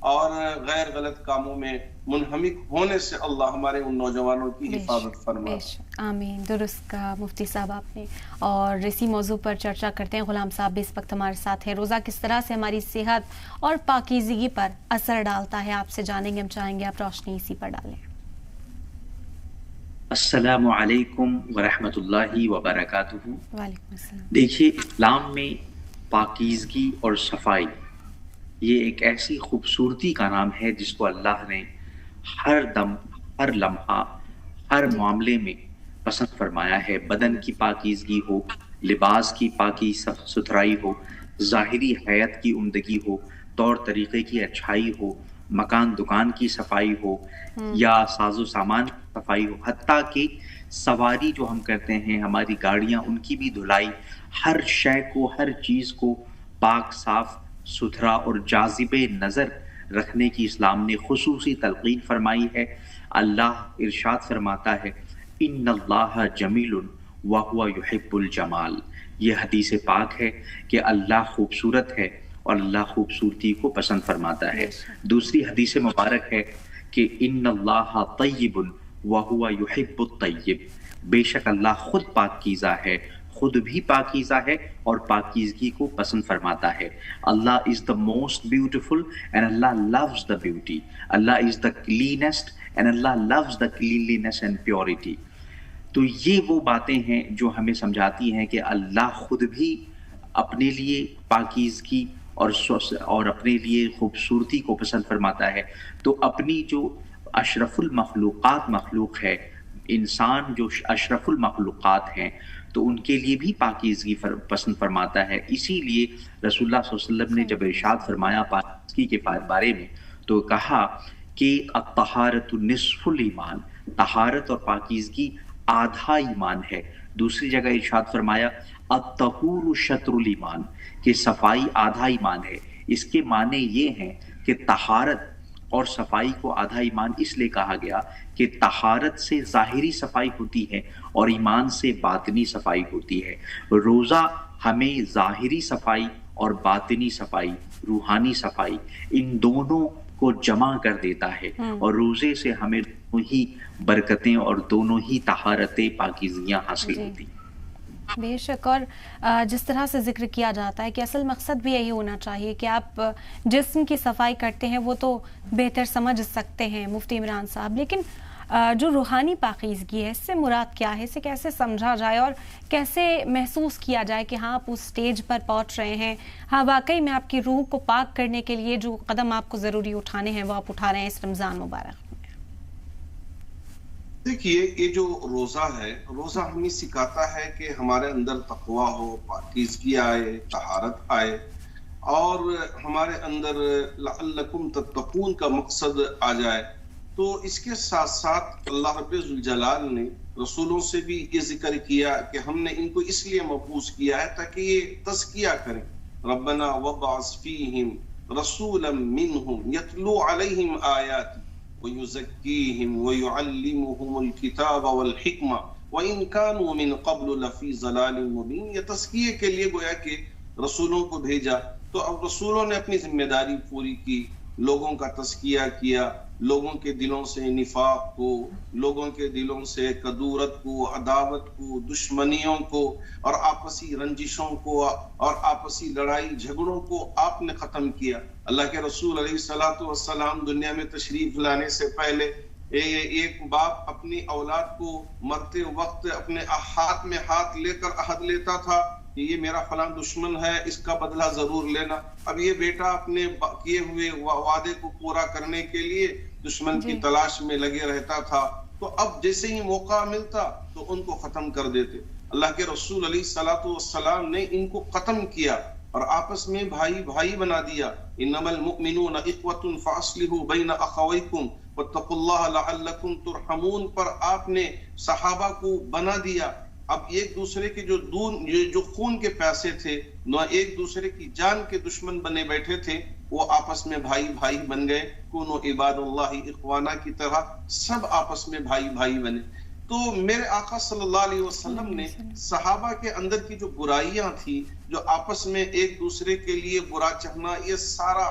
اور غیر غلط کاموں میں منہمک ہونے سے اللہ ہمارے ان نوجوانوں کی حفاظت فرمائے. آمین. درست کہا مفتی صاحب آپ نے. اور اسی موضوع پر چرچا کرتے ہیں. غلام صاحب بھی اس وقت ہمارے ساتھ ہیں. روزہ کس طرح سے ہماری صحت اور پاکیزگی پر اثر ڈالتا ہے آپ سے جانیں گے. ہم چاہیں گے آپ روشنی اسی پر ڈالیں. السلام علیکم ورحمۃ اللہ وبرکاتہ. وعلیکم السلام. دیکھیے اسلام میں پاکیزگی اور صفائی یہ ایک ایسی خوبصورتی کا نام ہے جس کو اللہ نے ہر دم، ہر لمحہ، ہر معاملے میں پسند فرمایا ہے. بدن کی پاکیزگی ہو، لباس کی پاکی ستھرائی ہو، ظاہری حیات کی عمدگی ہو، طور طریقے کی اچھائی ہو، مکان دکان کی صفائی ہو یا ساز و سامان کی صفائی ہو، حتیٰ کہ سواری جو ہم کرتے ہیں، ہماری گاڑیاں، ان کی بھی دھلائی، ہر شے کو، ہر چیز کو پاک صاف ستھرا اور جاذب نظر رکھنے کی اسلام نے خصوصی تلقین فرمائی ہے. اللہ ارشاد فرماتا ہے ان اللہ جمیل وہو یحب الجمال. یہ حدیث پاک ہے کہ اللہ خوبصورت ہے اور اللہ خوبصورتی کو پسند فرماتا ہے. دوسری حدیث مبارک ہے کہ ان اللہ طیب وہو یحب الطیب. بے شک اللہ خود پاکیزہ ہے، خود بھی پاکیزہ ہے اور پاکیزگی کو پسند فرماتا ہے. Allah is the most beautiful and Allah loves the beauty. Allah is the cleanest and Allah loves the cleanliness and purity. تو یہ وہ باتیں ہیں جو ہمیں سمجھاتی ہیں کہ اللہ خود بھی اپنے لیے پاکیزگی اور اپنے لیے خوبصورتی کو پسند فرماتا ہے. تو اپنی جو اشرف المخلوقات مخلوق ہے، انسان جو اشرف المخلوقات ہیں، تو ان کے لیے بھی پاکیزگی پسند فرماتا ہے. اسی لیے رسول اللہ صلی اللہ علیہ وسلم نے جب ارشاد فرمایا پاکیزگی کے بارے میں تو کہا کہ الطہارۃ نصف الایمان، طہارت اور پاکیزگی آدھا ایمان ہے. دوسری جگہ ارشاد فرمایا الطہور شطر الایمان، کہ صفائی آدھا ایمان ہے. اس کے معنی یہ ہیں کہ طہارت اور صفائی کو آدھا ایمان اس لیے کہا گیا کہ طہارت سے ظاہری صفائی ہوتی ہے اور ایمان سے باطنی صفائی ہوتی ہے. روزہ ہمیں ظاہری صفائی اور باطنی صفائی، روحانی صفائی، ان دونوں کو جمع کر دیتا ہے اور روزے سے ہمیں دونوں ہی برکتیں اور دونوں ہی طہارتیں، پاکیزگیاں حاصل ہوتی ہیں. بے شک. اور جس طرح سے ذکر کیا جاتا ہے کہ اصل مقصد بھی یہی ہونا چاہیے کہ آپ جسم کی صفائی کرتے ہیں وہ تو بہتر سمجھ سکتے ہیں مفتی عمران صاحب، لیکن جو روحانی پاکیزگی ہے اس سے مراد کیا ہے؟ اسے کیسے سمجھا جائے اور کیسے محسوس کیا جائے کہ ہاں آپ اس سٹیج پر پہنچ رہے ہیں، ہاں واقعی میں آپ کی روح کو پاک کرنے کے لیے جو قدم آپ کو ضروری اٹھانے ہیں وہ آپ اٹھا رہے ہیں اس رمضان مبارک؟ دیکھیے، یہ جو روزہ ہے، روزہ ہمیں سکھاتا ہے کہ ہمارے اندر تقویٰ ہو، پاکیزگی آئے، طہارت آئے، اور ہمارے اندر لعلکم تتقون کا مقصد آ جائے. تو اس کے ساتھ ساتھ اللہ رب ذوالجلال نے رسولوں سے بھی یہ ذکر کیا کہ ہم نے ان کو اس لیے مبعوث کیا ہے تاکہ یہ تزکیہ کریں. ربنا وابعث فیہم رسولا منہم یتلو علیہم آیاتی وَيُزَكِّيهِمْ وَيُعَلِّمُهُمُ الْكِتَابَ وَالْحِكْمَةَ وَإِنْ كَانُوا مِنْ قَبْلُ لَفِي ضَلَالٍ مُبِينٍ. یہ تزکیے کے لیے گویا کہ رسولوں کو بھیجا، تو اب رسولوں نے اپنی ذمہ داری پوری کی، لوگوں کا تزکیہ کیا، لوگوں کے دلوں سے نفاق کو، لوگوں کے دلوں سے کدورت کو، عداوت کو، دشمنیوں کو اور آپسی رنجشوں کو اور آپسی لڑائی جھگڑوں کو آپ نے ختم کیا. اللہ کے رسول علیہ الصلوۃ والسلام دنیا میں تشریف لانے سے پہلے ایک باپ اپنی اولاد کو مرتے وقت اپنے ہاتھ میں ہاتھ لے کر عہد لیتا تھا کہ یہ میرا فلاں دشمن ہے، اس کا بدلہ ضرور لینا. اب یہ بیٹا اپنے کیے ہوئے وعدے کو پورا کرنے کے لیے دشمن کی تلاش میں لگے رہتا تھا، تو اب جیسے ہی موقع ملتا تو ان کو ختم کر دیتے. اللہ کے رسول علیہ الصلوۃ والسلام نے ان کو ختم کیا اور آپس میں بھائی بھائی بنا دیا. انما المؤمنون اخوۃ فاصلحوا بین اخویکم واتقوا اللہ لعلکم ترحمون پر آپ نے صحابہ کو بنا دیا. اب ایک دوسرے کے جو خون کے پیاسے تھے، نہ ایک دوسرے کی جان کے دشمن بنے بیٹھے تھے، وہ آپس میں بھائی بھائی بن گئے. کونوا عباد اللہ اخوانا کی طرح سب آپس میں بھائی بھائی بنے. تو میرے آقا صلی اللہ علیہ وسلم نے صحابہ کے اندر کی جو برائیاں تھی، جو آپس میں ایک دوسرے کے لیے برا چاہنا، یہ سارا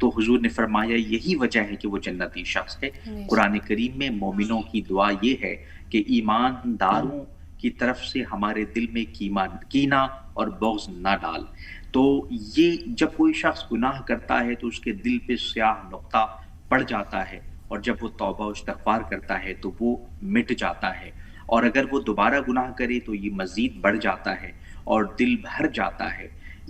تو حضور نے فرمایا یہی وجہ ہے کہ وہ جنتی شخص ہے۔ قرآن کریم میں مومنوں کی دعا یہ ہے کہ ایمانداروں کی طرف سے ہمارے دل میں کینہ اور بغض نہ ڈال۔ تو یہ جب کوئی شخص گناہ کرتا ہے تو اس کے دل پہ سیاہ نقطہ پڑ جاتا ہے، اور جب وہ توبہ و استغفار کرتا ہے تو وہ مٹ جاتا ہے، اور اگر وہ دوبارہ گناہ کرے تو یہ مزید بڑھ جاتا ہے اور دل بھر جاتا ہے۔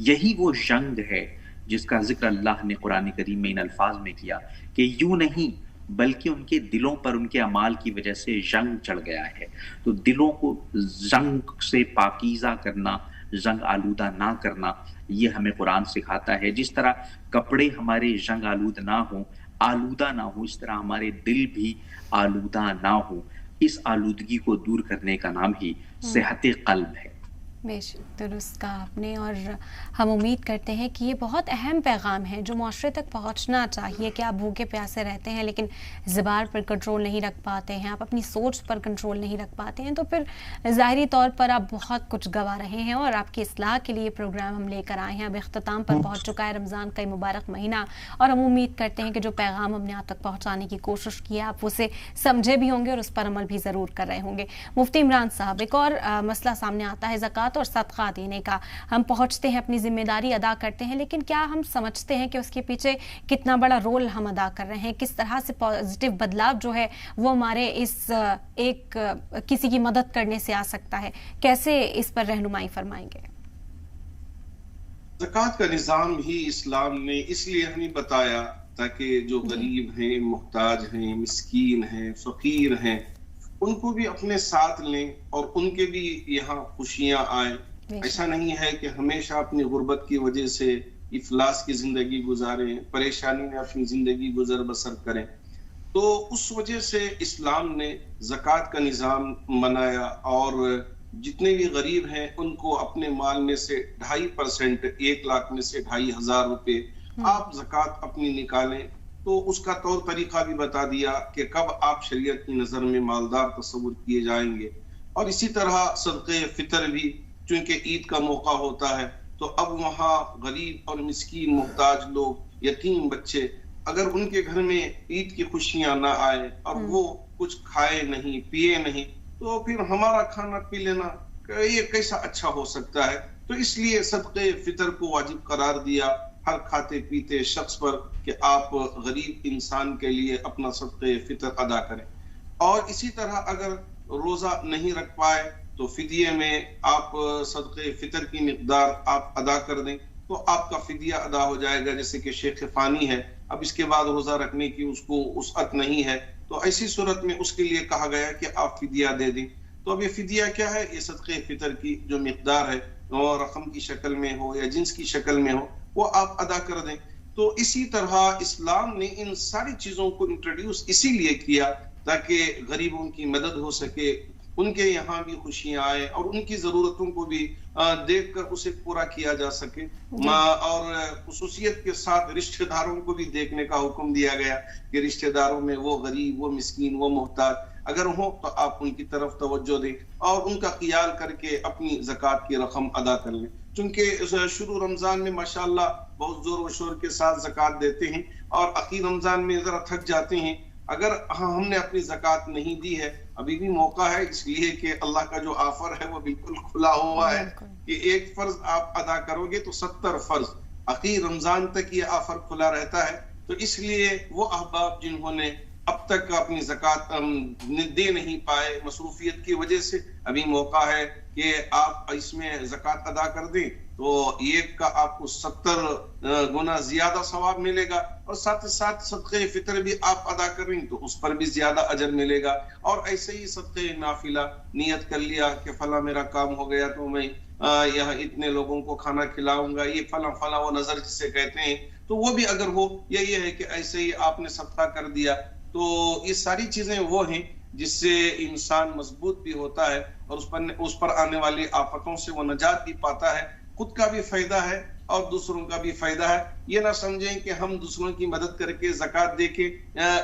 یہی وہ جنگ ہے جس کا ذکر اللہ نے قرآن کریم میں ان الفاظ میں کیا کہ یوں نہیں بلکہ ان کے دلوں پر ان کے اعمال کی وجہ سے جنگ چڑھ گیا ہے۔ تو دلوں کو زنگ سے پاکیزہ کرنا، زنگ آلودہ نہ کرنا، یہ ہمیں قرآن سکھاتا ہے۔ جس طرح کپڑے ہمارے زنگ آلودہ نہ ہوں، اس طرح ہمارے دل بھی آلودہ نہ ہوں۔ اس آلودگی کو دور کرنے کا نام ہی صحت قلب ہے۔ بے شک درست کہا آپ نے، اور ہم امید کرتے ہیں کہ یہ بہت اہم پیغام ہے جو معاشرے تک پہنچنا چاہیے کہ آپ بھوکے پیاسے رہتے ہیں لیکن زبان پر کنٹرول نہیں رکھ پاتے ہیں، آپ اپنی سوچ پر کنٹرول نہیں رکھ پاتے ہیں، تو پھر ظاہری طور پر آپ بہت کچھ گوا رہے ہیں، اور آپ کی اصلاح کے لیے پروگرام ہم لے کر آئے ہیں۔ اب اختتام پر پہنچ چکا ہے رمضان کا مبارک مہینہ، اور ہم امید کرتے ہیں کہ جو پیغام ہم نے آپ تک پہنچانے کی کوشش کی ہے آپ اسے سمجھے بھی ہوں گے اور اس پر عمل بھی ضرور کر رہے ہوں گے۔ مفتی عمران صاحب، ایک اور مسئلہ سامنے آتا ہے زکوٰۃ اور صدقہ دینے کا۔ ہم پہنچتے ہیں، اپنی ذمہ داری ادا کرتے ہیں، لیکن کیا ہم سمجھتے ہیں کہ اس کے پیچھے کتنا بڑا رول ہم ادا کر رہے ہیں؟ کس طرح سے پازیٹیو بدلاؤ جو ہے وہ ہمارے اس ایک کسی کی مدد کرنے سے آ سکتا ہے؟ کیسے اس پر رہنمائی فرمائیں گے؟ زکوٰۃ کا نظام ہی اسلام نے اس لیے ہمیں بتایا تاکہ جو غریب ہیں، محتاج ہیں، مسکین ہیں، فقیر ہیں، ان کو بھی اپنے ساتھ لیں اور ان کے بھی یہاں خوشیاں آئیں۔ ایسا نہیں ہے کہ ہمیشہ اپنی غربت کی وجہ سے افلاس کی زندگی گزاریں، پریشانی میں اپنی زندگی گزر بسر کریں۔ تو اس وجہ سے اسلام نے زکوٰۃ کا نظام بنایا، اور جتنے بھی غریب ہیں ان کو اپنے مال میں سے 2.5%، 1 لاکھ میں سے 2,500 روپے آپ زکوٰۃ اپنی نکالیں۔ تو اس کا طور طریقہ بھی بتا دیا کہ کب آپ شریعت کی نظر میں مالدار تصور کیے جائیں گے۔ اور اسی طرح صدقہ فطر بھی، چونکہ عید کا موقع ہوتا ہے تو اب وہاں غریب اور مسکین محتاج لوگ، یتیم بچے، اگر ان کے گھر میں عید کی خوشیاں نہ آئے اور وہ کچھ کھائے نہیں پیے نہیں، تو پھر ہمارا کھانا پی لینا یہ کیسا اچھا ہو سکتا ہے؟ تو اس لیے صدقہ فطر کو واجب قرار دیا ہر کھاتے پیتے شخص پر کہ آپ غریب انسان کے لیے اپنا صدقہ فطر ادا کریں۔ اور اسی طرح اگر روزہ نہیں رکھ پائے تو فدیے میں آپ صدقہ فطر کی مقدار آپ ادا کر دیں تو آپ کا فدیہ ادا ہو جائے گا۔ جیسے کہ شیخ فانی ہے، اب اس کے بعد روزہ رکھنے کی اس کو وسعت نہیں ہے، تو ایسی صورت میں اس کے لیے کہا گیا کہ آپ فدیہ دے دیں۔ تو اب یہ فدیہ کیا ہے؟ یہ صدقہ فطر کی جو مقدار ہے، اور رقم کی شکل میں ہو یا جنس کی شکل میں ہو، وہ آپ ادا کر دیں۔ تو اسی طرح اسلام نے ان ساری چیزوں کو انٹروڈیوس اسی لیے کیا تاکہ غریبوں کی مدد ہو سکے، ان کے یہاں بھی خوشیاں آئے اور ان کی ضرورتوں کو بھی دیکھ کر اسے پورا کیا جا سکے۔ اور خصوصیت کے ساتھ رشتہ داروں کو بھی دیکھنے کا حکم دیا گیا کہ رشتہ داروں میں وہ غریب، وہ مسکین، وہ محتاج اگر ہوں تو آپ ان کی طرف توجہ دیں اور ان کا خیال کر کے اپنی زکوٰۃ کی رقم ادا کر لیں۔ چونکہ شروع رمضان میں ماشاءاللہ بہت زور و شور کے ساتھ زکوٰۃ دیتے ہیں، اور اخیر رمضان میں ذرا تھک جاتے ہیں۔ اگر ہم نے اپنی زکوٰۃ نہیں دی ہے، ابھی بھی موقع ہے، اس لیے کہ اللہ کا جو آفر ہے وہ بالکل کھلا ہوا ہے کہ ایک فرض آپ ادا کرو گے تو 70 فرض، اخیر رمضان تک یہ آفر کھلا رہتا ہے۔ تو اس لیے وہ احباب جنہوں نے اب تک اپنی زکوٰۃ دے نہیں پائے مصروفیت کی وجہ سے، ابھی موقع ہے کہ آپ اس میں زکوٰۃ ادا کر دیں تو ایک کا آپ کو 70 گنا زیادہ ثواب ملے گا، اور ساتھ ساتھ صدقہ فطر بھی آپ ادا کریں تو اس پر بھی زیادہ اجر ملے گا۔ اور ایسے ہی صدقہ نافلہ نیت کر لیا کہ فلاں میرا کام ہو گیا تو میں یہاں اتنے لوگوں کو کھانا کھلاؤں گا، یہ فلاں فلاں وہ نظر جسے کہتے ہیں، تو وہ بھی اگر ہو، یہی ہے کہ ایسے ہی آپ نے صدقہ کر دیا، تو یہ ساری چیزیں وہ ہیں جس سے انسان مضبوط بھی ہوتا ہے اور اس پر آنے والی آفتوں سے وہ نجات بھی پاتا ہے، خود کا بھی فائدہ ہے اور دوسروں کا بھی فائدہ ہے۔ یہ نہ سمجھیں کہ ہم دوسروں کی مدد کر کے زکوٰۃ دے کے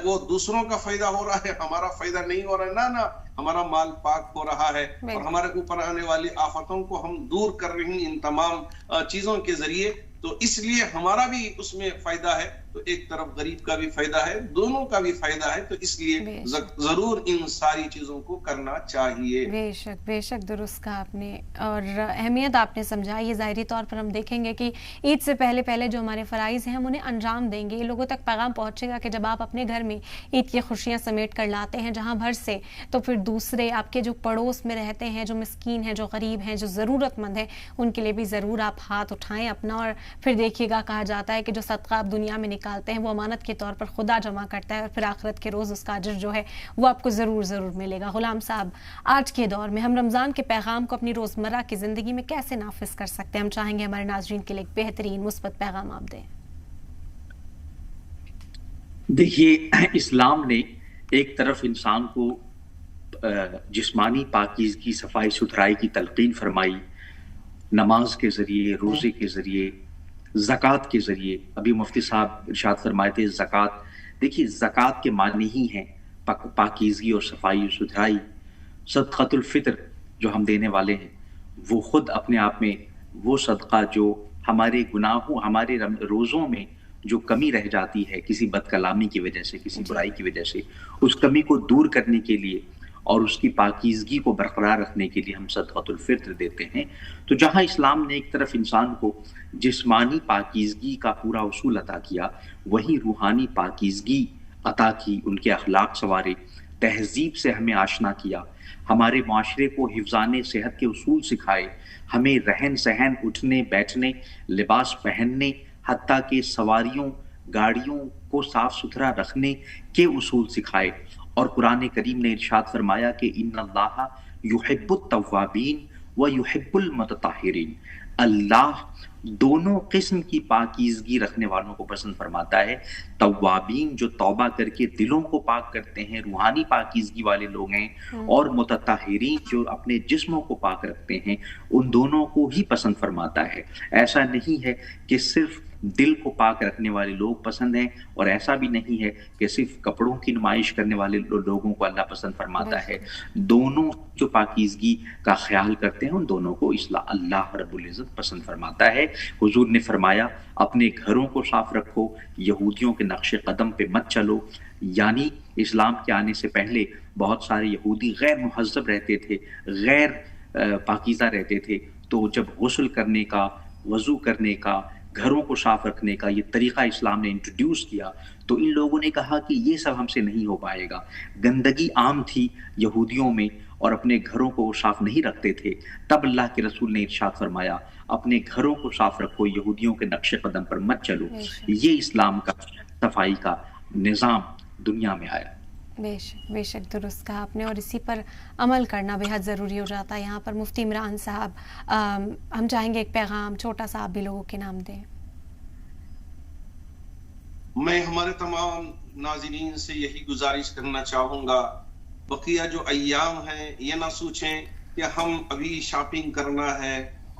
وہ دوسروں کا فائدہ ہو رہا ہے، ہمارا فائدہ نہیں ہو رہا ہے، نہ ہمارا مال پاک ہو رہا ہے اور ہمارے اوپر آنے والی آفتوں کو ہم دور کر رہے ہیں ان تمام چیزوں کے ذریعے۔ تو اس لیے ہمارا بھی اس میں فائدہ ہے، تو ایک طرف غریب کا بھی فائدہ ہے، دونوں کا بھی فائدہ ہے، تو اس لیے ضرور ان ساری چیزوں کو کرنا چاہیے۔ بے شک درست کہا آپ نے، اور اہمیت آپ نے سمجھا۔ یہ ظاہری طور پر ہم دیکھیں گے کہ عید سے پہلے جو ہمارے فرائض ہیں ہم انہیں انجام دیں گے، لوگوں تک پیغام پہنچے گا کہ جب آپ اپنے گھر میں عید کی خوشیاں سمیٹ کر لاتے ہیں جہاں بھر سے، تو پھر دوسرے آپ کے جو پڑوس میں رہتے ہیں، جو مسکین ہیں، جو غریب ہیں، جو ضرورت مند ہیں، ان کے لیے بھی ضرور آپ ہاتھ اٹھائیں اپنا، اور پھر دیکھیے گا کہا جاتا ہے کہ جو صدقہ آپ دنیا میں نکالتے ہیں وہ امانت کے طور پر خدا جمع کرتا ہے، اور پھر آخرت کے روز اس کا اجر جو ہے وہ آپ کو ضرور ملے گا۔ غلام صاحب، آج کے دور میں ہم رمضان کے پیغام کو اپنی روزمرہ کی زندگی میں کیسے نافذ کر سکتے ہیں؟ ہم چاہیں گے ہمارے ناظرین کے لیے ایک بہترین مثبت پیغام آپ دیں۔ دیکھیے، اسلام نے ایک طرف انسان کو جسمانی پاکیزگی، صفائی ستھرائی کی تلقین فرمائی، نماز کے ذریعے، روزے کے ذریعے، زکوٰۃ کے ذریعے۔ ابھی مفتی صاحب ارشاد فرمائے تھے زکوٰۃ، دیکھیے زکوٰۃ کے معنی ہی ہیں پاکیزگی اور صفائی و ستھرائی۔ صدقۃ الفطر جو ہم دینے والے ہیں وہ خود اپنے آپ میں وہ صدقہ جو ہمارے گناہوں، ہمارے روزوں میں جو کمی رہ جاتی ہے کسی بد کلامی کی وجہ سے، کسی برائی کی وجہ سے، اس کمی کو دور کرنے کے لیے اور اس کی پاکیزگی کو برقرار رکھنے کے لیے ہم صدقۃ الفطر دیتے ہیں۔ تو جہاں اسلام نے ایک طرف انسان کو جسمانی پاکیزگی کا پورا اصول عطا کیا، وہیں روحانی پاکیزگی عطا کی، ان کے اخلاق سنوارے، تہذیب سے ہمیں آشنا کیا، ہمارے معاشرے کو حفظان صحت کے اصول سکھائے، ہمیں رہن سہن، اٹھنے بیٹھنے، لباس پہننے، حتیٰ کہ سواریوں، گاڑیوں کو صاف ستھرا رکھنے کے اصول سکھائے۔ اور قرآن کریم نے ارشاد فرمایا کہ ان اللہ یحب التوابین و یحب المتطہرین، اللہ دونوں قسم کی پاکیزگی رکھنے والوں کو پسند فرماتا ہے۔ توابین جو توبہ کر کے دلوں کو پاک کرتے ہیں، روحانی پاکیزگی والے لوگ ہیں، اور متطہرین جو اپنے جسموں کو پاک رکھتے ہیں، ان دونوں کو ہی پسند فرماتا ہے۔ ایسا نہیں ہے کہ صرف دل کو پاک رکھنے والے لوگ پسند ہیں، اور ایسا بھی نہیں ہے کہ صرف کپڑوں کی نمائش کرنے والے لوگوں کو اللہ پسند فرماتا ہے۔ دونوں جو پاکیزگی کا خیال کرتے ہیں ان دونوں کو اللہ رب العزت پسند فرماتا ہے۔ حضور نے فرمایا اپنے گھروں کو صاف رکھو، یہودیوں کے نقش قدم پہ مت چلو۔ یعنی اسلام کے آنے سے پہلے بہت سارے یہودی غیر مہذب رہتے تھے، غیر پاکیزہ رہتے تھے، تو جب غسل کرنے کا، وضو کرنے کا، گھروں کو صاف رکھنے کا یہ طریقہ اسلام نے انٹروڈیوس کیا، تو ان لوگوں نے کہا کہ یہ سب ہم سے نہیں ہو پائے گا۔ گندگی عام تھی یہودیوں میں اور اپنے گھروں کو وہ صاف نہیں رکھتے تھے، تب اللہ کے رسول نے ارشاد فرمایا اپنے گھروں کو صاف رکھو، یہودیوں کے نقش قدم پر مت چلو۔ یہ اسلام کا صفائی کا نظام دنیا میں آیا۔ بے شک درست کہا آپ نے، اور اسی پر عمل کرنا بے حد ضروری ہو جاتا ہے۔ یہاں پر مفتی عمران صاحب، ہم چاہیں گے ایک پیغام چھوٹا سا آپ بھی لوگوں کے نام دیں۔ میں ہمارے تمام ناظرین سے یہی گزارش کرنا چاہوں گا، بقیہ جو ایام ہیں یہ نہ سوچیں کہ ہم ابھی شاپنگ کرنا ہے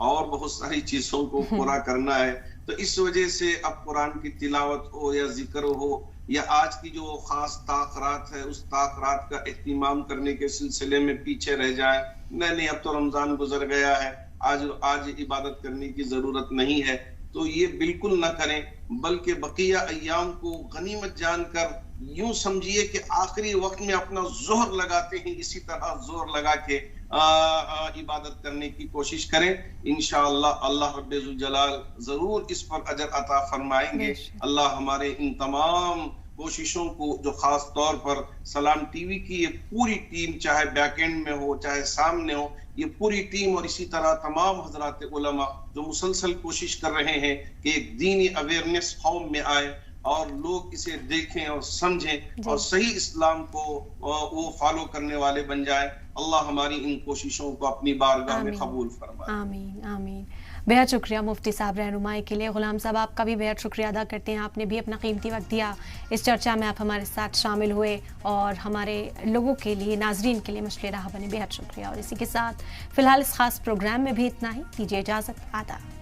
اور بہت ساری چیزوں کو پورا کرنا ہے، تو اس وجہ سے اب قرآن کی تلاوت ہو یا ذکر ہو یا آج کی جو خاص تاخیرات ہے اس تاخیرات کا اہتمام کرنے کے سلسلے میں پیچھے رہ جائیں۔ نہیں اب تو رمضان گزر گیا ہے، آج عبادت کرنے کی ضرورت نہیں ہے، تو یہ بالکل نہ کریں، بلکہ بقیہ ایام کو غنیمت جان کر یوں سمجھیے کہ آخری وقت میں اپنا زہر لگاتے ہیں، اسی طرح زور لگا کے عبادت کرنے کی کوشش کریں۔ انشاءاللہ اللہ رب الجلال ضرور اس پر اجر عطا فرمائیں گے۔ اللہ ہمارے ان تمام کوششوں کو، جو خاص طور پر سلام ٹی وی کی یہ پوری ٹیم، چاہے بیک اینڈ میں ہو چاہے سامنے ہو، یہ پوری ٹیم، اور اسی طرح تمام حضرات علماء جو مسلسل کوشش کر رہے ہیں کہ ایک دینی اویئرنیس قوم میں آئے اور لوگ اسے دیکھیں اور سمجھیں اور صحیح اسلام کو وہ فالو کرنے والے بن جائیں۔ اللہ ہماری ان کوششوں کو اپنی بارگاہ میں قبول فرمائے۔ آمین آمین۔ بہت شکریہ مفتی صاحب رہنمائی کے لیے۔ غلام صاحب آپ کا بھی بہت شکریہ ادا کرتے ہیں، آپ نے بھی اپنا قیمتی وقت دیا، اس چرچا میں آپ ہمارے ساتھ شامل ہوئے اور ہمارے لوگوں کے لیے، ناظرین کے لیے مشعل راہ بنے۔ بہت شکریہ، اور اسی کے ساتھ فی الحال اس خاص پروگرام میں بھی اتنا ہی، دیجیے اجازت، آداب۔